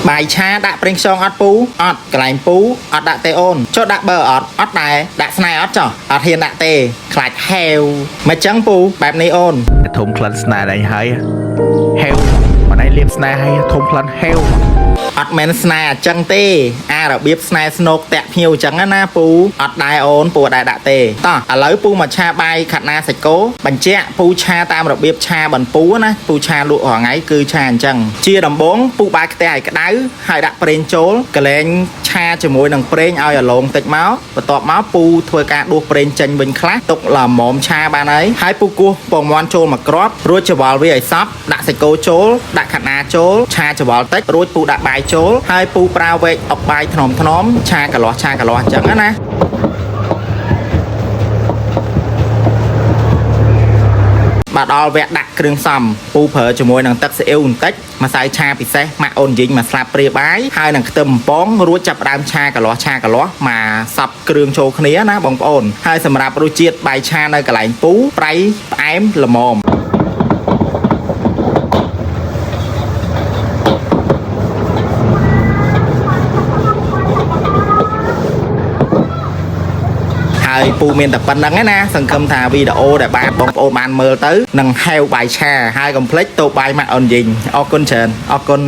bài cha đã prinh song ọt pú ọt cái lạnh pú ọt đã tê ôn cho đã bờ ọt ọt này đã snai ọt cho ọt hiền đã tê khạch heo mà trắng pú bẹp này ôn ធំក្លិនស្នេហ៍ដែរហើយហេវមិនឯងលៀបស្នេហ៍ហើយធំក្លិនហេវ អត់មែនស្នេហ៍អញ្ចឹងទេអារបៀបស្នេហ៍ស្នូកតាក់ភ្ញៀវអញ្ចឹងណាពូអត់ដែរអូនពូអត់ដែរដាក់ទេតោះឥឡូវពូមកឆាបាយខាត់ណាសាច់គោបញ្ជាក់ពូឆាតាមរបៀបឆាបន្ពូណាពូឆាលក់រាល់ថ្ងៃគឺឆាអញ្ចឹងជាដំបូងពូបាយខ្ទះឲ្យក្តៅហើយដាក់ប្រេងចូលកលែងឆាជាមួយនឹងប្រេងឲ្យអាឡងតិចមកបន្ទាប់មកពូធ្វើការដួសប្រេងចេញវិញខ្លះទុកល្មមឆាបានហើយពូគោះពងមាន់ចូលមកគ្រាប់រួចច្របល់វាឲ្យសព្វដាក់សាច់គោចូលដាក់ខាត់ណាចូលឆាច្របល់តិចរួចពូដាក់បាយចូលហើយពូប្រើវែកអុកបាយថ្នមឆាកន្លោះអញ្ចឹងណាបាទដល់វគ្គដាក់គ្រឿងផ្សំពូប្រើជាមួយនឹងទឹកស៊ីអ៊ីវបន្តិចម្សៅឆាពិសេសម៉ាក់អូនយីងមួយស្លាបព្រាបាយហើយនឹងខ្ទឹមបំពងរួចចាប់ផ្ដើមឆាកន្លោះមកសັບគ្រឿងចូលគ្នាណាបងប្អូនហើយសម្រាប់រសជាតិបាយឆានៅកន្លែងពូប្រៃផ្អែមល្មមហើយពូមានតែប៉ុណ្្នឹងឯណាសង្ឃឹមថាវីដេអូដែលបាទបងប្អូនបានមើលទៅនឹងហែវបាយឆាហើយកុំភ្លេចតូបបាយម៉ាក់អូនយីងអរគុណច្រើនអរគុណ